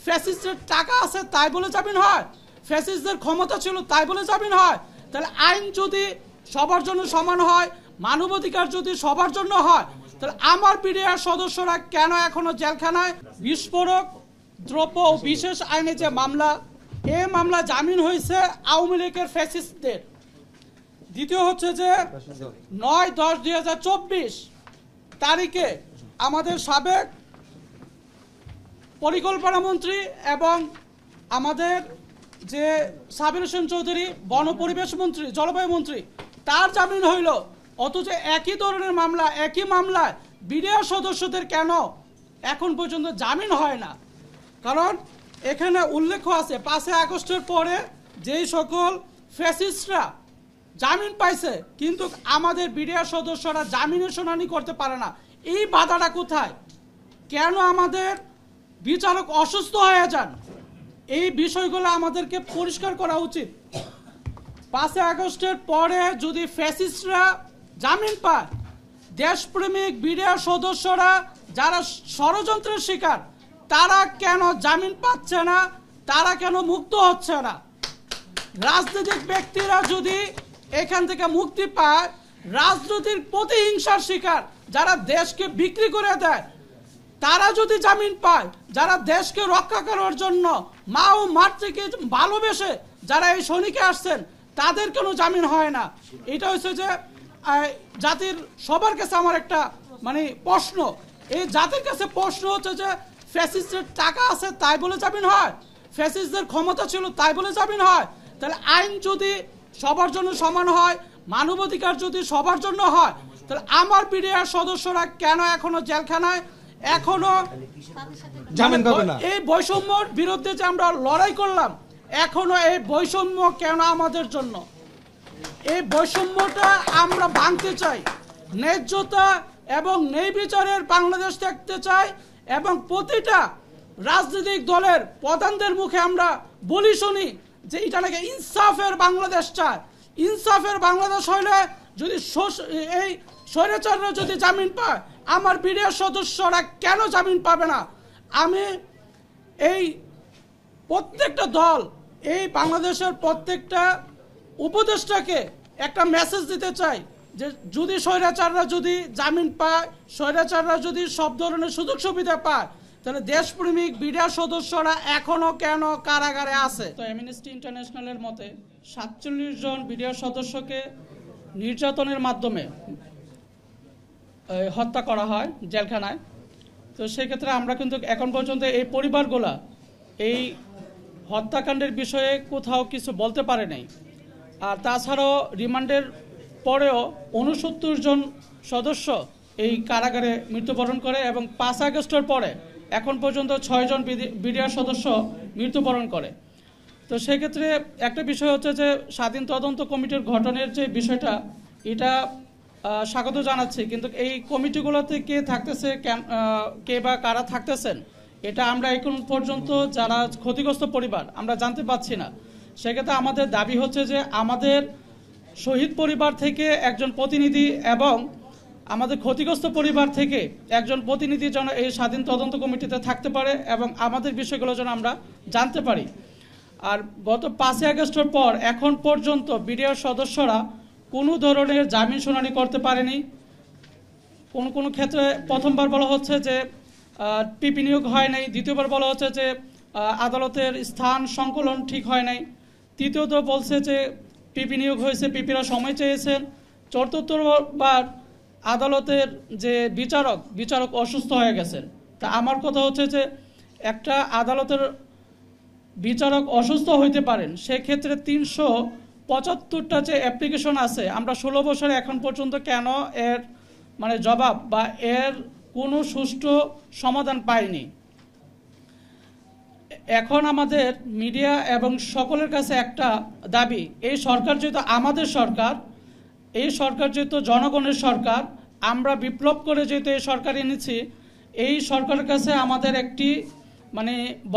ফ্যাসিস্টের টাকা আছে তাই বলে জামিন হয়? ফ্যাসিস্টদের ক্ষমতা ছিল তাই বলে জামিন হয়? তাহলে আইন যদি সবার জন্য সমান হয়, মানবাধিকার যদি সবার জন্য হয়, তাহলে আমার বিডিআর সদস্যরা কেন এখনো জেলখানায়? বিস্ফোরক দ্রব্য ও বিশেষ আইনে যে মামলা, এই মামলা জামিন হয়েছে আওয়ামী লীগের ফ্যাসিস্টদের। দ্বিতীয় হচ্ছে যে 9/10/2024 তারিখে আমাদের সাবেক পরিকল্পনা মন্ত্রী এবং আমাদের যে সাবির হোসেন চৌধুরী বন পরিবেশ মন্ত্রী, জলবায়ু মন্ত্রী, তার জামিন হইল। অথচ একই ধরনের মামলা, একই মামলায় বিডিআর সদস্যদের কেন এখন পর্যন্ত জামিন হয় না? কারণ এখানে উল্লেখ আছে 5 আগস্টের পরে যেই সকল ফ্যাসিস্টরা জামিন পাইছে, কিন্তু আমাদের বিডিআর সদস্যরা জামিনের শুনানি করতে পারে না। এই বাধাটা কোথায়? কেন আমাদের বিচারক অসুস্থ হয়ে যান? এই বিষয়গুলো আমাদেরকে পরিষ্কার করা উচিত। 5 আগস্টের পরে যদি ফ্যাসিস্টরা জামিন পায়, দেশপ্রেমিক বিডিআর সদস্যরা যারা ষড়যন্ত্রের শিকার, তারা কেন জামিন পাচ্ছে না? তারা কেন মুক্ত হচ্ছে না? রাজনৈতিক ব্যক্তিরা যদি এখান থেকে মুক্তি পায়, রাজনৈতিক প্রতিহিংসার শিকার যারা দেশকে বিক্রি করে দেয়, তারা যদি জামিন পায়, যারা দেশকে রক্ষা করার জন্য মা ও মাতৃকে ভালোবেসে যারা এই সৈনিকে আসছেন, তাদের কোনো জামিন হয় না। এটা হচ্ছে যে জাতির সবার কাছে আমার একটা প্রশ্ন, এই জাতির কাছে প্রশ্ন হচ্ছে যে ফ্যাসিস্টের টাকা আছে তাই বলে জামিন হয়? ফ্যাসিস্টদের ক্ষমতা ছিল তাই বলে জামিন হয়? তাহলে আইন যদি সবার জন্য সমান হয়, মানবাধিকার যদি সবার জন্য হয়, তাহলে আমার বিডিআর সদস্যরা কেন এখনো জেলখানায়? এখনো জামিন পাবে না? এই বৈষম্যর বিরুদ্ধে যে আমরা লড়াই করলাম, এখনো এই বৈষম্য কেন আমাদের জন্য? এই বৈষম্যটা আমরা ভাঙতে চাই। ন্যায্যতা এবং ন্যায় বিচারের বাংলাদেশ দেখতে চাই, এবং প্রতিটা রাজনৈতিক দলের প্রধানদের মুখে আমরা বলি শুনি যে এটা নাকি ইনসাফের বাংলাদেশ চায়। ইনসাফের বাংলাদেশ হইলে যদি এই স্বৈরাচাররা যদি জামিন পায়, আমার বিডিআর সদস্যরা কেন জামিন পাবে না? আমি এই প্রত্যেকটা দল, এই বাংলাদেশের প্রত্যেকটা উপদেষ্টাকে একটা মেসেজ দিতে চাই যে যদি স্বৈরাচাররা যদি জামিন পায়, স্বৈরাচাররা যদি সব ধরনের সুযোগ সুবিধা পায়, তাহলে দেশপ্রেমিক বিডিআর সদস্যরা এখনো কেন কারাগারে আছে? তো অ্যামনেস্টি ইন্টারন্যাশনালের মতে 47 জন বিডিআর সদস্যকে নির্যাতনের মাধ্যমে হত্যা করা হয় জেলখানায়। তো সেক্ষেত্রে আমরা কিন্তু এখন পর্যন্ত এই পরিবারগুলা এই হত্যাকাণ্ডের বিষয়ে কোথাও কিছু বলতে পারে নাই। আর তাছাড়াও রিমান্ডের পরেও 69 জন সদস্য এই কারাগারে মৃত্যুবরণ করে, এবং 5 আগস্টের পরে এখন পর্যন্ত 6 জন বিডিআর সদস্য মৃত্যুবরণ করে। তো সেক্ষেত্রে একটা বিষয় হচ্ছে যে স্বাধীন তদন্ত কমিটির গঠনের যে বিষয়টা, এটা স্বাগত জানাচ্ছি, কিন্তু এই কমিটিগুলোতে কে থাকতেছে, কে বা কারা থাকতেছেন, এটা আমরা এখন পর্যন্ত যারা ক্ষতিগ্রস্ত পরিবার আমরা জানতে পাচ্ছি না। সেক্ষেত্রে আমাদের দাবি হচ্ছে যে আমাদের শহীদ পরিবার থেকে একজন প্রতিনিধি এবং আমাদের ক্ষতিগ্রস্ত পরিবার থেকে একজন প্রতিনিধি যেন এই স্বাধীন তদন্ত কমিটিতে থাকতে পারে এবং আমাদের বিষয়গুলো যেন আমরা জানতে পারি। আর গত 5 আগস্টের পর এখন পর্যন্ত বিডিআর সদস্যরা কোনো ধরনের জামিন শুনানি করতে পারেনি। কোনো ক্ষেত্রে প্রথমবার বলা হচ্ছে যে পিপি নিয়োগ হয় নাই, দ্বিতীয়বার বলা হচ্ছে যে আদালতের স্থান সংকলন ঠিক হয় নাই, তৃতীয়ত বলছে যে পিপি নিয়োগ হয়েছে, পিপিরা সময় চেয়েছেন, চতুর্থবার আদালতের যে বিচারক অসুস্থ হয়ে গেছেন। তা আমার কথা হচ্ছে যে একটা আদালতের বিচারক অসুস্থ হইতে পারেন, সেক্ষেত্রে 375টা যে অ্যাপ্লিকেশন আছে, আমরা 16 বছরে এখন পর্যন্ত কেন এর জবাব বা এর কোনো সুষ্ঠু সমাধান পাইনি? এখন আমাদের মিডিয়া এবং সকলের কাছে একটা দাবি, এই সরকার যেহেতু আমাদের সরকার, এই সরকার যেহেতু জনগণের সরকার, আমরা বিপ্লব করে যেহেতু এই সরকার এনেছি, এই সরকারের কাছে আমাদের একটি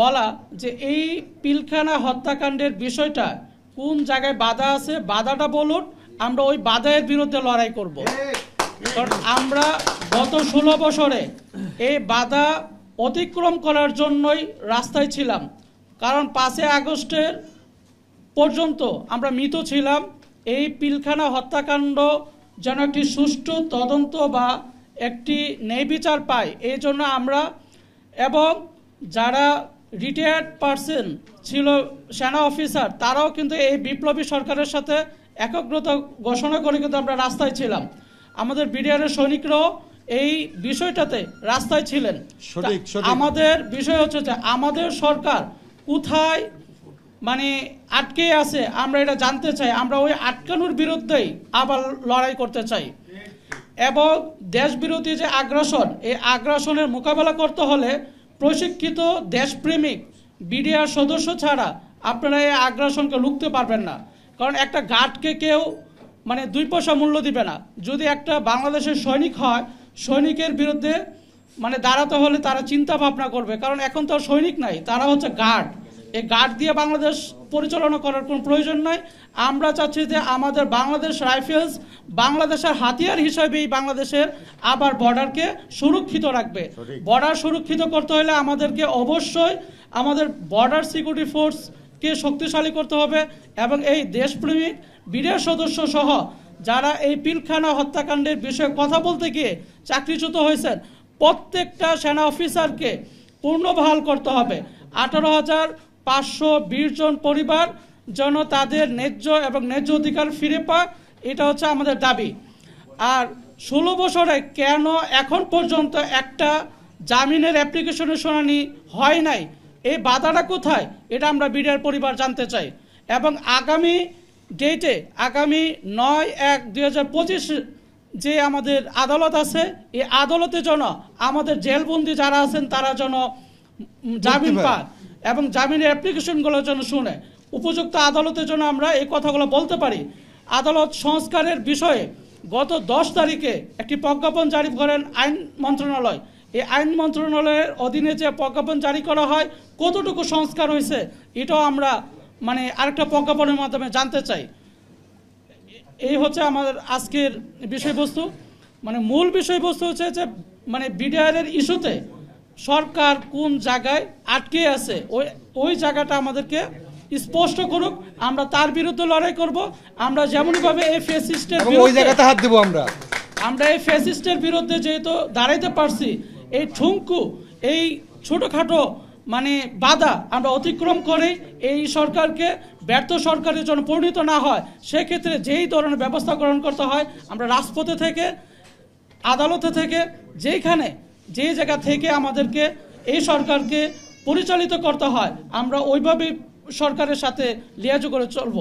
বলা যে এই পিলখানা হত্যাকাণ্ডের বিষয়টা কোন জায়গায় বাধা আছে, বাধাটা বলুন, আমরা ওই বাধার বিরুদ্ধে লড়াই করব। কারণ আমরা গত 16 বছরে এই বাধা অতিক্রম করার জন্যই রাস্তায় ছিলাম, কারণ 5 আগস্টের পর্যন্ত আমরা মৃত ছিলাম। এই পিলখানা হত্যাকাণ্ড যেন একটি সুষ্ঠু তদন্ত বা একটি ন্যায় বিচার পায়, এই জন্য আমরা এবং যারা রিটায়ার্ড পার্সন ছিল সেনা অফিসার, তারাও কিন্তু এই বিপ্লবী সরকারের সাথে একগ্রতা ঘোষণা করে কিন্তু আমরা রাস্তায় ছিলাম। আমাদের বিডিআরের সৈনিকরাও এই বিষয়টাতে রাস্তায় ছিলেন। আমাদের বিষয় হচ্ছে যে আমাদের সরকার কোথায় মানে আটকে আছে আমরা এটা জানতে চাই। আমরা ওই আটকানোর বিরুদ্ধেই আবার লড়াই করতে চাই এবং দেশবিরোধী যে আগ্রাসন, এই আগ্রাসনের মোকাবেলা করতে হলে প্রশিক্ষিত দেশপ্রেমিক বিডিআর সদস্য ছাড়া আপনারা এই আগ্রাসনকে রুখতে পারবেন না। কারণ একটা গার্ডকে কেউ মানে 2 পয়সা মূল্য দিবে না। যদি একটা বাংলাদেশের সৈনিক হয়, সৈনিকের বিরুদ্ধে মানে দাঁড়াতে হলে তারা চিন্তা ভাবনা করবে, কারণ এখন তো সৈনিক নাই, তারা হচ্ছে গার্ড। এই গার্ড দিয়ে বাংলাদেশ পরিচালনা করার কোনো প্রয়োজন নাই। আমরা চাচ্ছি যে আমাদের বাংলাদেশ রাইফেলস বাংলাদেশের হাতিয়ার হিসেবে এই বাংলাদেশের আবার বর্ডারকে সুরক্ষিত রাখবে। বর্ডার সুরক্ষিত করতে হলে আমাদেরকে অবশ্যই আমাদের বর্ডার সিকিউরিটি ফোর্সকে শক্তিশালী করতে হবে এবং এই দেশপ্রেমিক বিডিআর সদস্য সহ যারা এই পিলখানা হত্যাকাণ্ডের বিষয়ে কথা বলতে গিয়ে চাকরিচ্যুত হয়েছেন, প্রত্যেকটা সেনা অফিসারকে পুনর্বহাল করতে হবে। 18,520 জন পরিবার যেন তাদের ন্যায্য এবং ন্যায্য অধিকার ফিরে পায়, এটা হচ্ছে আমাদের দাবি। আর 16 বছরে কেন এখন পর্যন্ত একটা জামিনের অ্যাপ্লিকেশনের শুনানি হয় নাই, এই বাধাটা কোথায়, এটা আমরা বিডিআর পরিবার জানতে চাই। এবং আগামী ডেটে আগামী 9/1/2025 যে আমাদের আদালত আছে, এই আদালতে যেন আমাদের জেলবন্দি যারা আছেন তারা যেন জামিন পায় এবং জামিনের অ্যাপ্লিকেশনগুলো যেন শুনে উপযুক্ত আদালতের জন্য আমরা এই কথাগুলো বলতে পারি। আদালত সংস্কারের বিষয়ে গত 10 তারিখে একটি প্রজ্ঞাপন জারি করেন আইন মন্ত্রণালয়। এই আইন মন্ত্রণালয়ের অধীনে যে প্রজ্ঞাপন জারি করা হয় কতটুকু সংস্কার হয়েছে, এটাও আমরা মানে আরেকটা প্রজ্ঞাপনের মাধ্যমে জানতে চাই। এই হচ্ছে আমাদের আজকের বিষয়বস্তু। মানে মূল বিষয়বস্তু হচ্ছে যে মানে বিডিআরের ইস্যুতে সরকার কোন জায়গায় আটকে আছে, ওই জায়গাটা আমাদেরকে স্পষ্ট করুক, আমরা তার বিরুদ্ধে লড়াই করব। আমরা যেমনভাবে এই ফ্যাসিস্টের ওই জায়গাতে হাত দেব, আমরা এই ফ্যাসিস্টের বিরুদ্ধে যেহেতু দাঁড়াইতে পারছি, এই ঠুঙ্কু এই ছোটোখাটো মানে বাধা আমরা অতিক্রম করে এই সরকারকে ব্যর্থ সরকারের জন্য পরিণত না হয়, সেক্ষেত্রে যেই ধরনের ব্যবস্থা গ্রহণ করতে হয় আমরা রাজপথে থেকে আদালতে থেকে যেইখানে যে জায়গা থেকে আমাদেরকে এই সরকারকে পরিচালিত করতে হয় আমরা ওইভাবেই সরকারের সাথে লিয়াজু করে চলব।